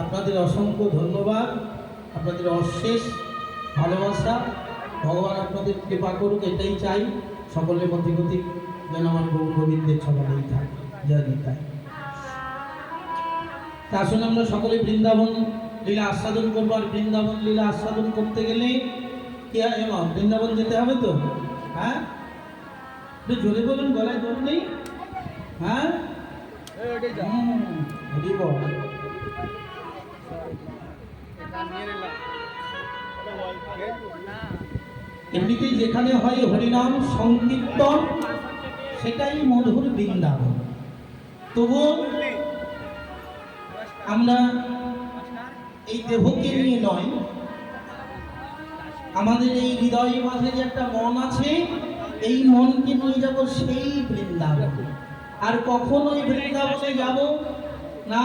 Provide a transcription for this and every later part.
আপনাদের অসংখ্য ধন্যবাদ, আপনাদের অশেষ ভালোবাসা। ভগবান আপনাদের কৃপা করুক, এটাই চাই। সকলের মধ্যে গতি যেন আমার গৌর গোবিন্দের ছড়ালেই থাকে। জয় নিতাই। তা আসলে আমরা সকলে বৃন্দাবন লীলা আস্বাদন করবো। আর বৃন্দাবন লীলা আস্বাদন করতে গেলে কি হয়, বৃন্দাবন যেতে হবে তো। হ্যাঁ, একটু জোরে বলুন, গলায় জোর নেই। হ্যাঁ, এমনিতেই যেখানে হয় হরিনাম সংকীর্তন, সেটাই মধুর বৃন্দাবন। তবু আমরা এই দেহকে নিয়ে নয়, আমাদের এই হৃদয়ের মাঝে যে একটা মন আছে, এই মনকে নিয়ে যাব সেই বৃন্দাবন। আর কখনোই বৃন্দাবনে যাব না।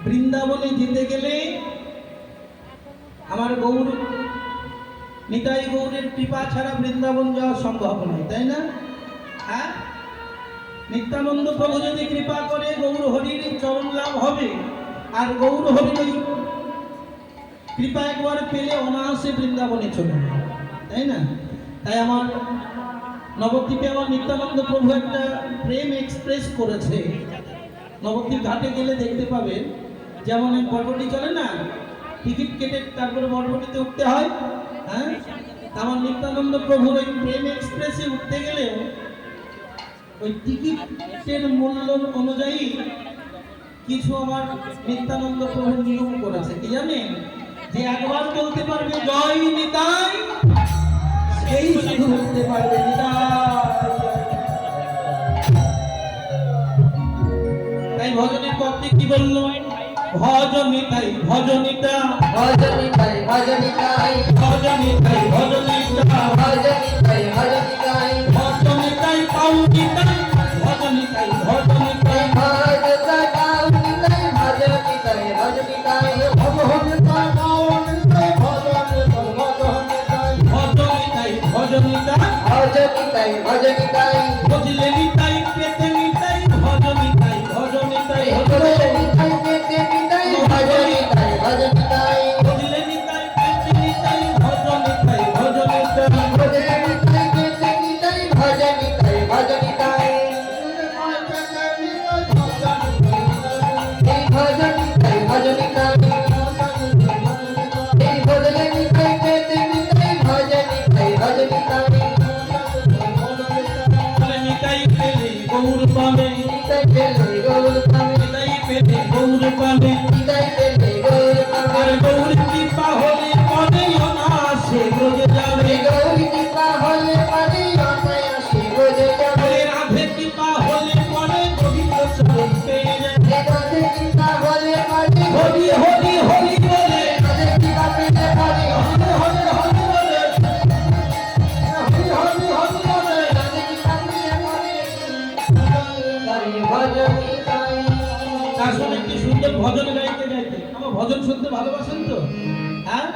বৃন্দাবনে যেতে গেলে আমার গৌর নিতাই গৌরের কৃপা ছাড়া বৃন্দাবন যাওয়া সম্ভব নয়, তাই না? হ্যাঁ, নিত্যানন্দ প্রভু যদি কৃপা করে গৌর হরির চরণ লাভ হবে। আর গৌর হরির কৃপা একবার পেলে অনায়াসে বৃন্দাবনে চলে যাবে, তাই না? তাই আমার নবদ্বীপে আমার নিত্যানন্দ প্রভু একটা প্রেম এক্সপ্রেস করেছে। নবদ্বীপ ঘাটে গেলে দেখতে পাবেন, যেমন বরবটি চলে না, টিকিট কেটে তারপরে বরবটিতে উঠতে হয়। হ্যাঁ, আমার নিত্যানন্দ প্রভুর ওই প্রেম এক্সপ্রেসে উঠতে গেলেও ওই টিকিটের মূল্য অনুযায়ী কিছু আমার নিত্যানন্দ প্রভু নিয়ম করেছে। কি জানেন? যে একবার বলতে পারবে জয় নিতাই, সেই শুধু বলতে পারবে নিতাই। তাই ভজনের পক্ষে কি বললো? ভজনিতাই ভজনিতা, ভজনিতাই ভজনিতাই, ভজনিতাই ভজনিতা, ভজনিতাই ভজনিতাই, ভজনিতাই পাউনিতাই, ভজনিতাই ভজনিতাই, ভজনিতাই পাউনিতাই, ভজনিতাই ভজনিতাই, ভজনিতাই পাউনিতাই, ভজনিতাই ভজনিতাই, ভজনিতাই ভজনিতা, ভজনিতাই ভজনিতাই, বুঝলে নিতাই পেতে নিতাই, ভজনিতাই ভজনিতাই, ভজনিতাই পেতে নিতাই, ভজনিতাই ভজনিতাই, বুঝলে নিতাই পেতে নিতাই, ভজনিতাই ভজনিতাই, ভজনিতাই পেতে নিতাই, ভজনিতাই ভজনিতাই, এই ভজনিতাই ভজনিতাই, এই ভজনিতাই পেতে নিতাই, ভজনিতাই ভজনিতাই, নিতাই পেলে গৌর পাবে, নিতাই পেলে গৌর পাবে, নিতাই পেলে গৌর পাবে, নিতাই পেলে গৌর পাবে, আর গৌর কৃপা হলে মনে অনায়াসে বোঝে যাবে, গৌর কৃপা হলে পারে অনায়াসে বোঝে যাবে, রাধে কৃপা হলে মনে গোবিন্দ চরণ পেয়ে যাবে। রাধে কৃপা হলে পারে হরি হরি হরি বলে, রাধে কৃপা পেলে পারে হরি হরি হরি বলে, হরি হরি হরি বলে, রাধে কৃপা পেলে পারে তাই ভজনিতাই। আসলে কি সুন্দর ভজন গাইতে গাইতে। আমার ভজন শুনতে ভালোবাসেন তো? হ্যাঁ,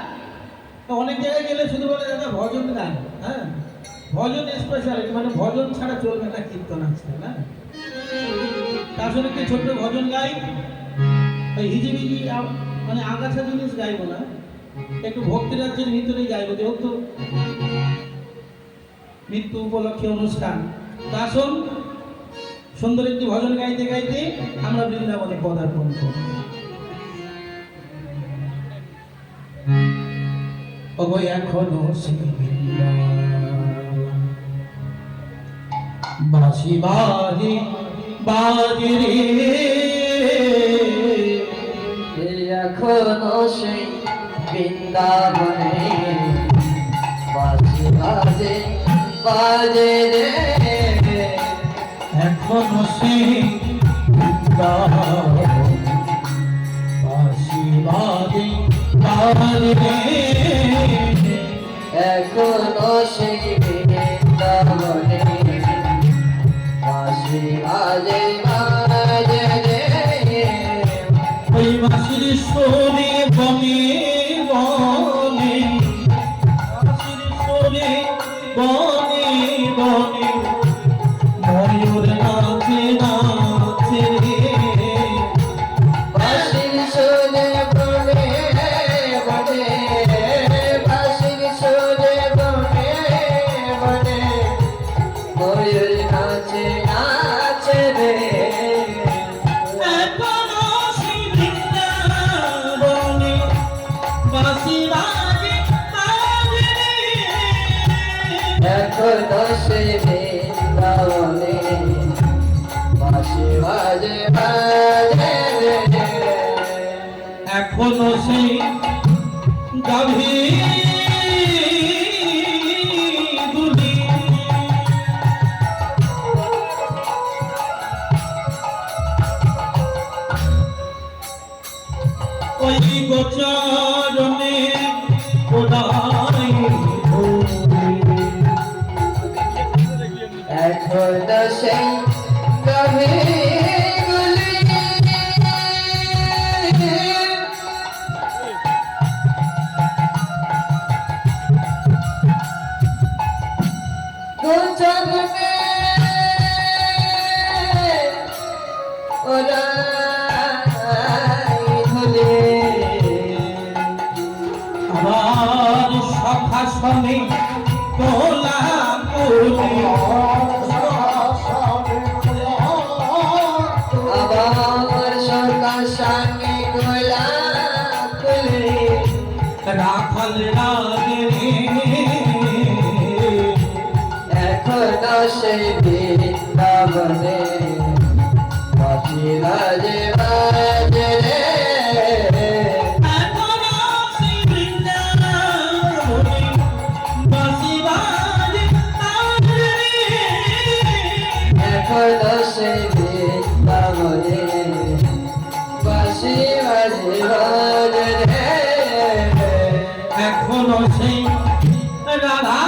তো অনেক জায়গায় গেলে শুধু বলে দাদা ভজন গান। হ্যাঁ, ভজন স্পেশালিটি, মানে ভজন ছাড়া চলবে না, কীর্তন আছে না। তার সঙ্গে একটি ছোট্ট ভজন গাই, ওই হিজিবিজি মানে আগাছা জিনিস গাইবো না, একটু ভক্তি রাজ্যের ভিতরেই গাইবো, যেহেতু মৃত্যু উপলক্ষে অনুষ্ঠান। তা আসুন সুন্দর একটি ভজন গাইতে গাইতে আমরা বৃন্দাবনে পদার্পণ করব। ওগো এখনো সেই বাঁশি বাজে বাজে রে, এখনো সেই বৃন্দাবনে বাজে বাজে বাজে রে, এখনো সেই বৃন্দাবনে বাঁশি বাজে বাজে রে, এখনো সেই বৃন্দাবনে বাজে বাজে বাজে রে, ওই বাঁশির সুরে বনে বনে, বাঁশির সুরে বনে বনে, ময়ূর নাচে নাচে রে, বাঁশির বাঁশি বাজে বাজে এখনো সেই বৃন্দাবনে বাঁশি বাজে বাজে রে। এখনো সেই গাভী দুলি ওই গোচরণে কোদাই এখনো সেই গভীরগুলি গোচরণে ওরাই ধুলি আমার সখা সনে কোলা কোলে আবার সরকার সঙ্গে গোলাপ ফুলে রাখাল রাগে এখনো সেই বৃন্দাবনে বাঁশি বাজে বাজে রে। এখনো সেই বৃন্দাবনে বাঁশি বাজে বাজে এখনো সেই বৃন্দাবনে বাঁশি বাজে বাজে রে। এখনো সেই রাধা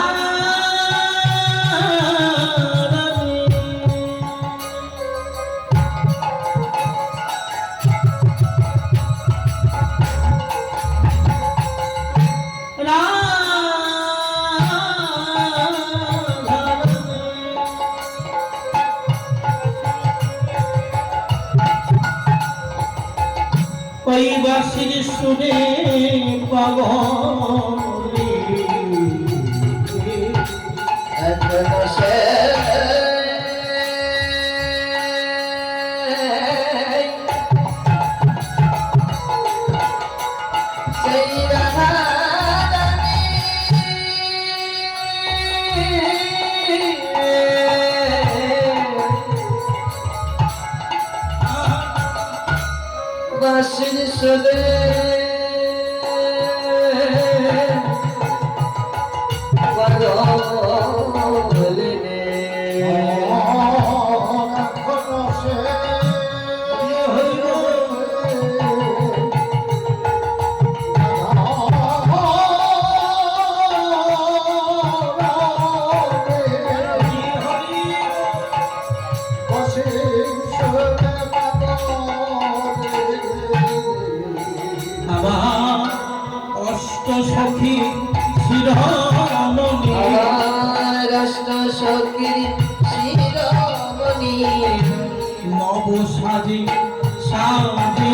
ওই বাঁশির সুরে পাগলে এখনো সেই রাধারানী বাঁশির সুরে পাগলে আমার অষ্ট সখী শিরোমণি আমার অষ্ট সখীর শিরোমণি নব সাজে সাজে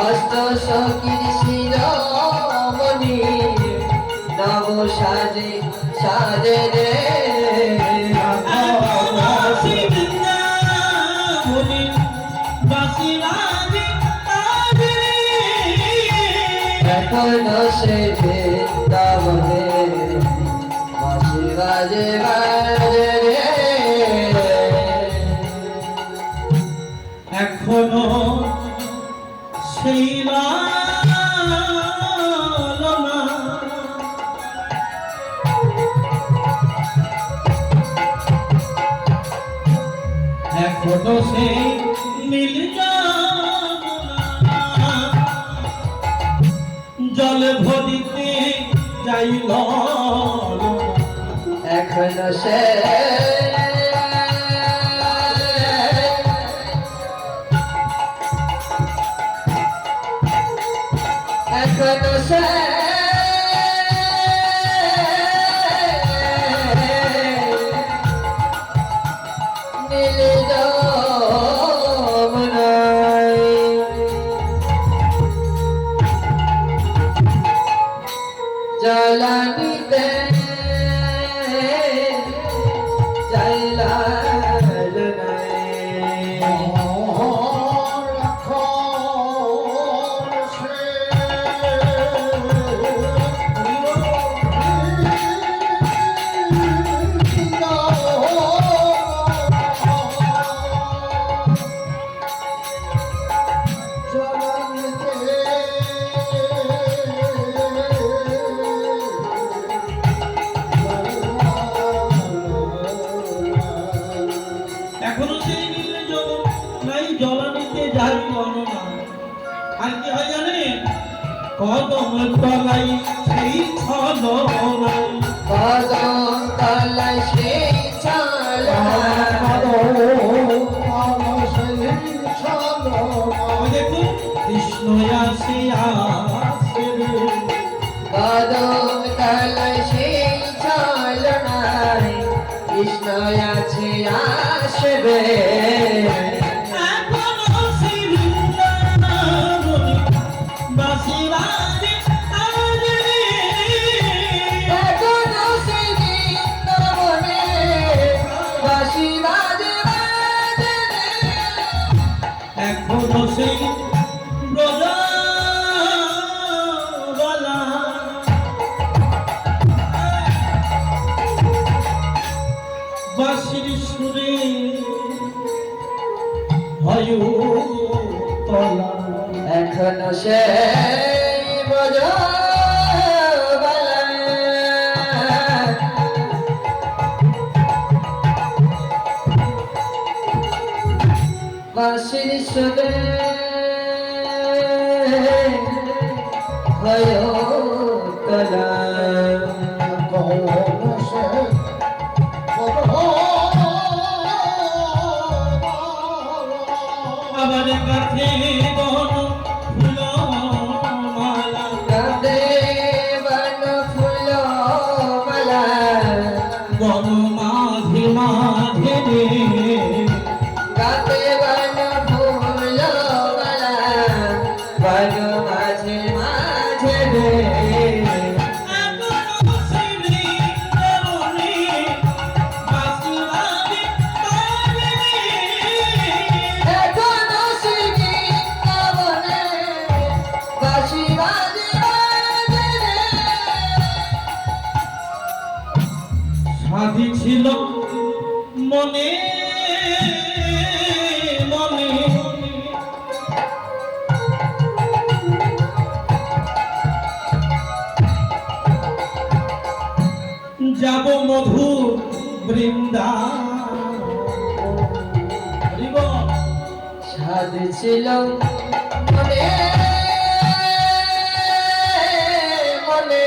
অষ্ট সখীর শিরোমণি নব সাজে সাজে রে। বাঁশি বৃন্দাবনে বাঁশি বাজে বাজে এখনো সে বৃন্দাবনে বাঁশি বাজে বাজে রে। এখনো সেই লালনা এখনো সেই নীল যমুনা জল ভরিতে যাইল এখনো সে এখনো সে নীল যমুনায় জ্বালানিতে জ্বালা গণনা। আর কি হয় জানেন? কদম তলাই সেই ছলনায়, কদম তলায় সেই ছলনায়, ওই দেখুন কৃষ্ণ আসে আসে রে। কদম তলায় সেই ছলনায়, কৃষ্ণ আছে আসবে। এখনো সেই বৃন্দাবনে বাঁশি বাজে আরে রে। এখনো সেই বৃন্দাবনে বাঁশি বাজে বাজে রে। এখনো সেই ব্রজবালা বাঁশির সুরে হয় তলা। এখনো সেই ব্রজবালা বাঁশির সুরে হয় তলা। আবার কাছে বন ফুল মালা, কাঁদে বন ফুল মালা, বন মাঝে মাঝে রে। কাঁদে বন ফুল মালা, বন মাঝে মাঝে রে। এখনো সেই বৃন্দাবনে বাঁশি বাজে বাজে রে। এখনো সেই বৃন্দাবনে বাঁশি বাজে বাজে রে। সাধি ছিল মনে মনে, যাব মধুর বৃন্দাবন। সাধ ছিল মনে মনে,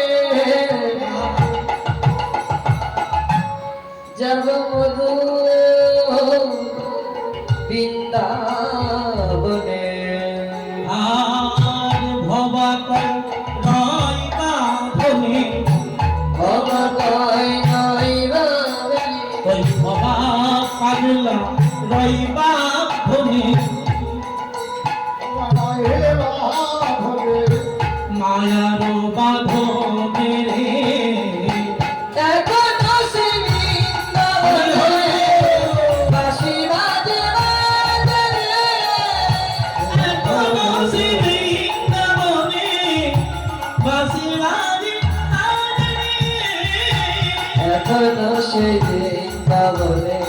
যাব মধু বৃন্দাবনে। আর ভবা কয় বাঁধনে, অবকয় নইবা ওই ভবা পাগলা রইবা ধনে। মায়ার বাঁধনে রে। এখনো সেই বৃন্দাবনে বাঁশি বাজে বাজে রে। এখনো সেই বৃন্দাবনে বাঁশি বাজে বাজে রে। এখনো সেই বৃন্দাবনে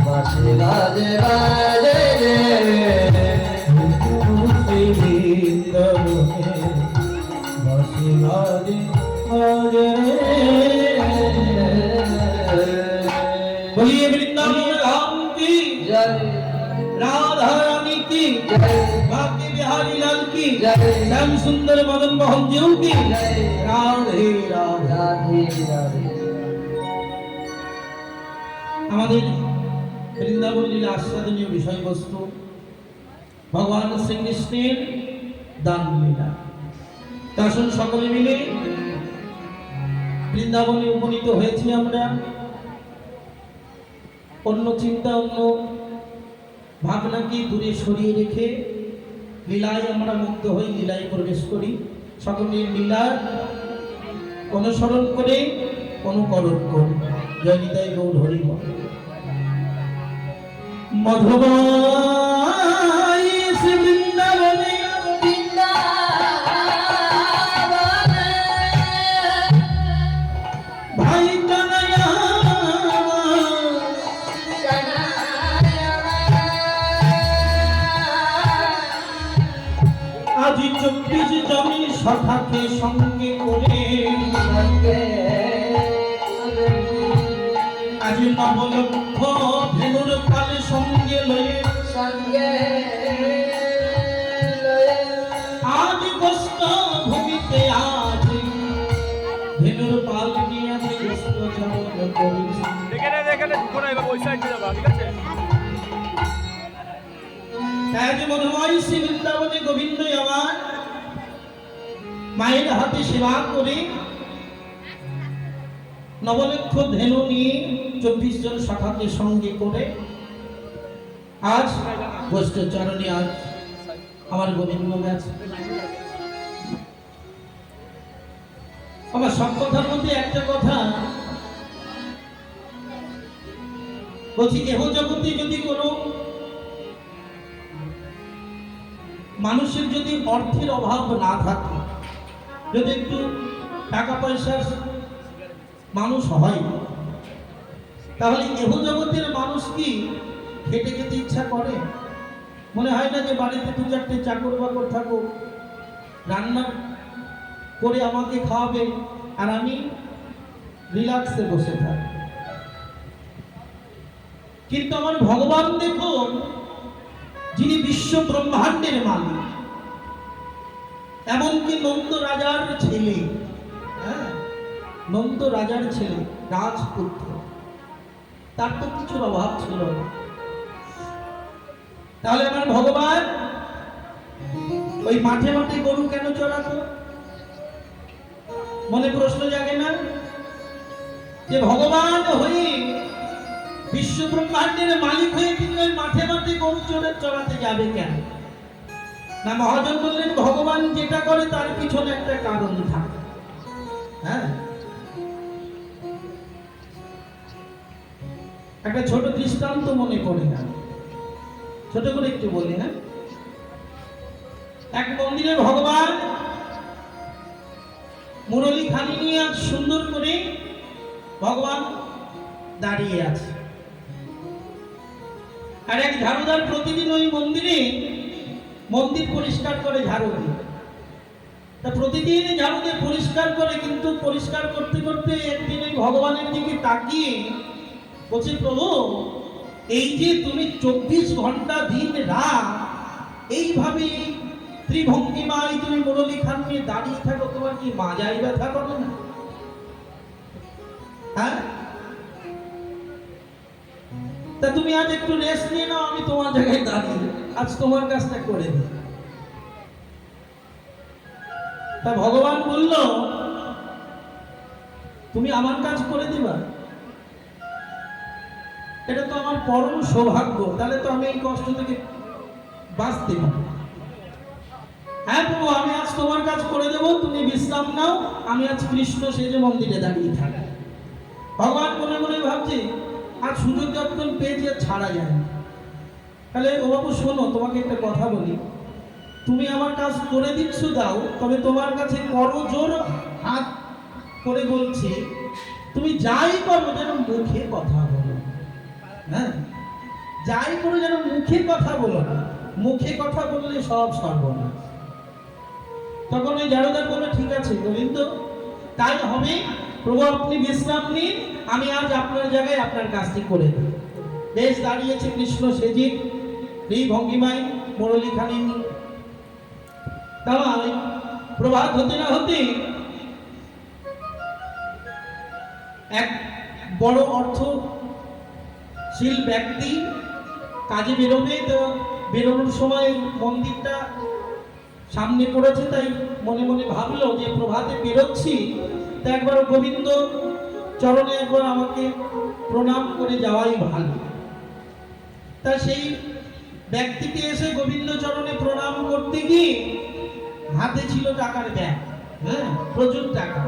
বাঁশি বাজে বাজে রে। সেই বৃন্দাবনে বাঁশি বাজে বাজে রে। বলিয়ে বৃন্দাবন ধাম কি, জয় राधा रानी की, जय भाग्य बिहारी लाल की, जय श्याम सुंदर मदन मोहन जीव की, जय राधे राधे। राधे राधे। আমাদের বৃন্দাবন লীলা আস্বাদনীয় বিষয়বস্তু ভগবান শ্রীকৃষ্ণের দান লীলা। আসুন সকলে মিলে বৃন্দাবনে উপনীত হয়েছি আমরা। অন্য চিন্তা অন্য ভাবনাকে দূরে সরিয়ে রেখে লীলায় আমরা মুক্ত হই, লীলায় প্রবেশ করি। সকলের লীলার অনুসরণ করে অনুকরণ করি। জয় নিতাই গৌর হরি বল। মধুবাই শ্রী বৃন্দাবনে বৃন্দাবনে ভাই কানাইয়া আজি 24 জমি সখাকে সঙ্গে করে, আজি নবলক্ষ ধেনুর কালে সঙ্গে লয়ে, সঙ্গে আজ মধুময় শ্রী বৃন্দাবনে গোবিন্দই আমার মায়ের হাতে সেবা করে নবলক্ষ ধেনু নিয়ে 24 জন সখাকে সঙ্গে করে আজ বৈষ্ণব চরণে আজ আমার গোবিন্দ গেছে। আমার সব কথার মধ্যে একটা কথা বলছি, এহ জগতে যদি কোনো মানুষের যদি অর্থের অভাব না থাকে, যদি একটু টাকা পয়সার মানুষ হয়, তাহলে এহ জগতের মানুষ কি খেটে খেতে ইচ্ছা করে? মনে হয় না যে বাড়িতে 2-4টে চাকর বাকর থাকুক, রান্না করে আমাকে খাওয়াবে আর আমি রিল্যাক্সে বসে থাকি? কিন্তু আমার ভগবান দেখুন, যিনি বিশ্ব ব্রহ্মাণ্ডের মালিক, এমনকি নন্দ রাজার ছেলে, হ্যাঁ নন্দ রাজার ছেলে, রাজপুত্র, তার তো কিছুর অভাব ছিল না। তাহলে আমার ভগবান ওই মাঠে মাঠে গরু কেন চড়াতো? মনে প্রশ্ন জাগে না যে ভগবান হয়ে বিশ্ব ব্রহ্মাণ্ডের মালিক হয়ে তিনি ওই মাঠে মাঠে গরু চড়াতে যাবে কেন? না, মহাজন বললেন ভগবান যেটা করে তার পিছনে একটা কারণ থাকে। হ্যাঁ, একটা ছোট দৃষ্টান্ত মনে পড়ে না, ছোট করে একটু বলি না। এক মন্দিরে ভগবান মুরলী খানি নিয়ে সুন্দর করে ভগবান দাঁড়িয়ে আছে, আর এক ঝাড়ুদার প্রতিদিন ওই মন্দিরে মন্দির পরিষ্কার করে ঝাড়ু দিয়ে। তা প্রতিদিন ঝাড়ু দিয়ে পরিষ্কার করে, কিন্তু পরিষ্কার করতে করতে একদিন ওই ভগবানের দিকে তাকিয়ে বলছে, প্রভু এই যে তুমি 24 ঘন্টা দিন রাত এইভাবে ত্রিভঙ্গিমায় তুমি মুরলী খান নিয়ে দাঁড়িয়ে থাকো, তোমার কি মাজায় ব্যথা করে না? হ্যাঁ, তা তুমি আজ একটু রেস্ট নিয়ে নাও, আমি তোমার জায়গায় দাঁড়িয়ে আজ তোমার কাজটা করে দিই। তা ভগবান বলল, তুমি আমার কাজ করে দিবা? এটা তো আমার পরম সৌভাগ্য, তাহলে তো আমি এই কষ্ট থেকে বাঁচতে পারি। হ্যাঁ প্রভু, আমি আজ তোমার কাজ করে দেবো, তুমি বিশ্রাম নাও, আমি আজ কৃষ্ণ সেজে মন্দিরে দাঁড়িয়ে থাকি। ভগবান মনে মনে ভাবছে, আর সুযোগ যখন পেয়েছে ছাড়া যায় না। তাহলে ও বাবু শোনো, তোমাকে একটা কথা বলি, তুমি আমার কাজ করে দিচ্ছ দাও, তবে তোমার কাছে করজোর হাত করে বলছি, তুমি যাই করো যেন মুখে কথা বলো। হ্যাঁ, যাই করো যেন মুখে কথা বলো না, মুখে কথা বললে সব সর্বনাশ। তখন ওই ঝাড়ুদার বললো, ঠিক আছে গোবিন্দ, তাই হবে, প্রভু আপনি বিশ্রাম নিন, আমি আজ আপনার জায়গায় আপনার কাজটি করে দিই। বেশ দাঁড়িয়েছে কৃষ্ণ সেজে এই ভঙ্গিমায় মুরলী খানি। তাই প্রভাত হতে না হতে এক বড় অর্থশীল ব্যক্তি কাজে বেরোবে, তো বেরোনোর সময় মন্দিরটা সামনে পড়েছে, তাই মনে মনে ভাবলো যে প্রভাতে বেরোচ্ছি, তা একবার গোবিন্দ চরণে একবার আমাকে প্রণাম করে যাওয়াই ভালো। তা সেই ব্যক্তিটি এসে গোবিন্দ চরণে প্রণাম করতে গিয়ে হাতে ছিল টাকার ব্যাগ, হ্যাঁ প্রচুর টাকা,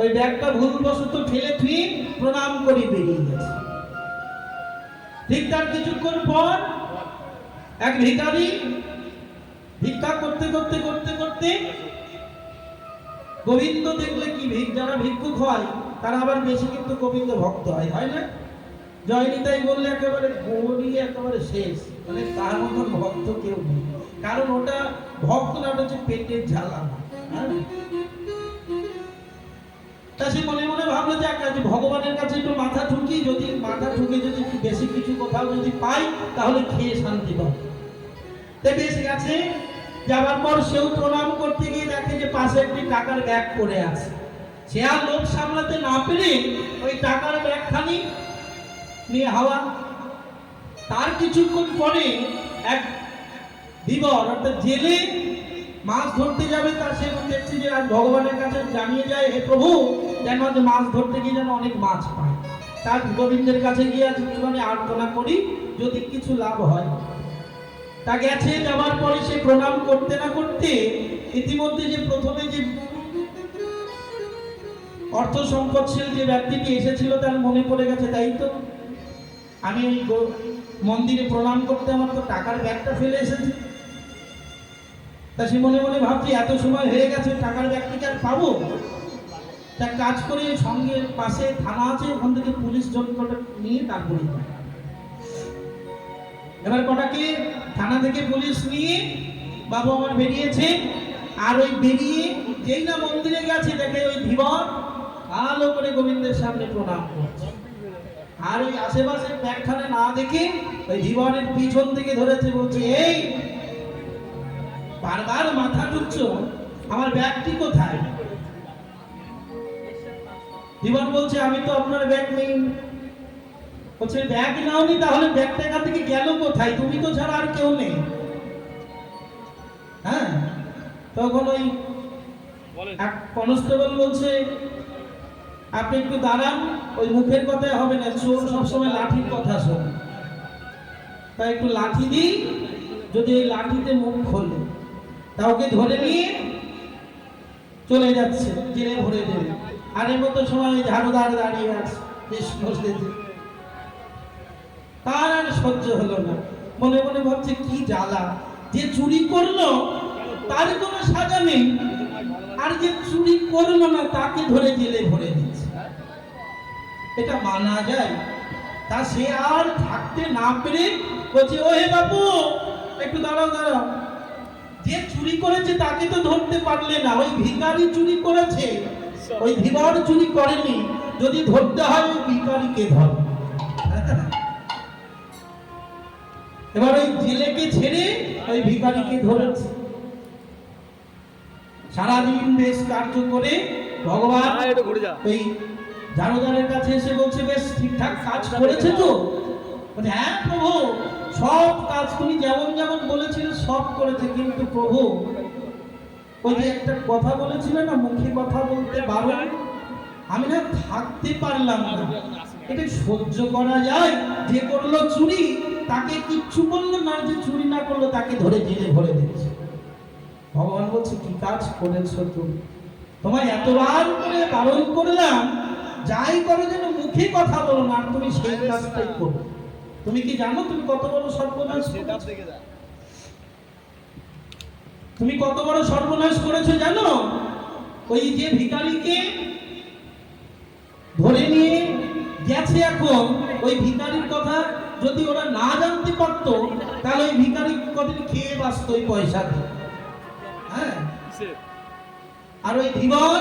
ওই ব্যাগটা ভুলবশত ফেলে থুয়ে প্রণাম করে বেরিয়ে গেছে। ঠিক তার কিছুক্ষণ পর এক ভিখারি ভিক্ষা করতে করতে করতে করতে গোবিন্দ দেখলে কি যারা ভিক্ষুক হয় তারা আবার বেশি কিন্তু গোবিন্দ ভক্ত হয়, হয় না? জয়নিতাই বললে একেবারে গৌরী একেবারে শেষ, মানে তার মতন ভক্ত কেউ নেই, কারণ ওটা ভক্ত না, ওটা হচ্ছে পেটের জ্বালা। তা সে মনে মনে ভাবলো যে ভগবানের কাছে একটু মাথা ঠুকি, যদি মাথা ঠুকে যদি বেশি কিছু কোথাও যদি পাই তাহলে খেয়ে শান্তি পাবো। তাই বেশ গেছে, যাওয়ার পর সেও প্রণাম করতে গিয়ে দেখে যে পাশে একটি টাকার ব্যাগ পড়ে আছে। সে আর লোক সামলাতে না পেরে ওই টাকার ব্যাগখানি নিয়ে হাওয়া। তার কিছুক্ষণ পরে এক ধীবর অর্থাৎ জেলে মাছ ধরতে যাবে, তার সে দেখছি যে আজ ভগবানের কাছে জানিয়ে যায়, হে প্রভু যেন আজ মাছ ধরতে গিয়ে যেন অনেক মাছ পায়, তার গোবিন্দের কাছে গিয়ে আজ একটুখানি আরাধনা করি, যদি কিছু লাভ হয়। তা গেছে, যাওয়ার পরে সে প্রণাম করতে না করতে ইতিমধ্যে যে প্রথমে যে অর্থ সম্পদশীল যে ব্যক্তিটি এসেছিল তার মনে পড়ে গেছে, তাই তো আমি এই মন্দিরে প্রণাম করতে আমার তো টাকার ব্যাগটা ফেলে এসেছি। তা সে মনে মনে ভাবছি এত সময় হয়ে গেছে, টাকার ব্যাগটিকে আর পাবো। তা কাজ করে সঙ্গে পাশে থানা আছে, ওখান থেকে পুলিশ যন্ত্রটা নিয়ে তারপরে যায়। এবার কটাকে থানা থেকে পুলিশ নিয়ে বাবু আমার বেরিয়েছে, আর ওই বেরিয়ে যেই না মন্দিরে গেছে দেখে ওই ধীবর ভালো করে গোবিন্দের সামনে প্রণাম করছে। আর ওই আশেপাশে ব্যাগখানে না দেখে ওই ধীবরের পিছন থেকে ধরেছে, বলছে এই বারবার মাথা ঢুকছো, আমার ব্যাগটি কোথায়? ধীবর বলছে আমি তো আপনার ব্যাগ নেই। বলছে ব্যাগ নাওনি, তাহলে ব্যাগটা এখান থেকে গেল কোথায়? তুমি তো ছাড়া আর কেউ নেই। হ্যাঁ, তখন ওই এক কনস্টেবল বলছে আপনি একটু দাঁড়ান, ওই মুখের কথায় হবে না, চোর সবসময় লাঠির কথা শোনে। তাই একটু লাঠি দিই, যদি এই লাঠিতে মুখ খোলে তা ওকে ধরে নিয়ে চলে যাচ্ছে, জেলে ভরে দেবে। আর এর মতো সময় ঝাড়ুদার দাঁড়িয়ে আছে, বেশ বসেছে। তার আর সহ্য হলো না, মনে মনে ভাবছে কি জ্বালা, যে চুরি করলো তার কোনো সাজা নেই, আর যে চুরি করলো না তাকে ধরে জেলে ভরে দিচ্ছে, এটা মানা যায়? তা সে আর থাকতে না পেরে বলছে ও হে বাপু একটু দাঁড়াও দাঁড়াও, যে চুরি করেছে তাকে তো ধরতে পারলে না, ওই ভিখারি চুরি করেছে, ওই ধীবর চুরি করেনি, যদি ধরতে হয় ওই ভিখারিকে ধর। এবার ওই জেলেকে ছেড়ে ওই ভিখারিকে ধরেছে। সারাদিন বেশ কার্য করে ভগবান ওই ঝাড়ুদারের কাছে এসে বলছে বেশ ঠিকঠাক কাজ করেছে তো? বলছে হ্যাঁ প্রভু, সব কাজ তুমি যেমন যেমন বলেছিলে সব করেছে, কিন্তু প্রভু ওই যে একটা কথা বলেছিলে না, মুখে কথা বলতে বারণ, আমি না থাকতে পারলাম না। এটা সহ্য করা যায়? যে করলো চুরি তাকে কিচ্ছু বললো না, যে চুরি না করলো তাকে ধরে জেলে ভরে দিচ্ছে। ভগবান বলছে কি কাজ করেছো তুমি? তোমায় এতবার করে বারণ করলাম, যাই করো যেন মুখে কথা বলো না, তুমি সেই কাজটাই করো। তুমি কি জানো তুমি কত বড় সর্বনাশ করেছো? তুমি কত বড় সর্বনাশ করেছো জানো? ওই যে ভিখারিকে ধরে নিয়ে গেছে, এখন ওই ভিখারির কথা যদি ওরা না জানতে পারতো তাহলে ওই ভিখারি কদিন খেয়ে বাঁচত ওই পয়সা দিয়ে। হ্যাঁ, আর ওই ধীবর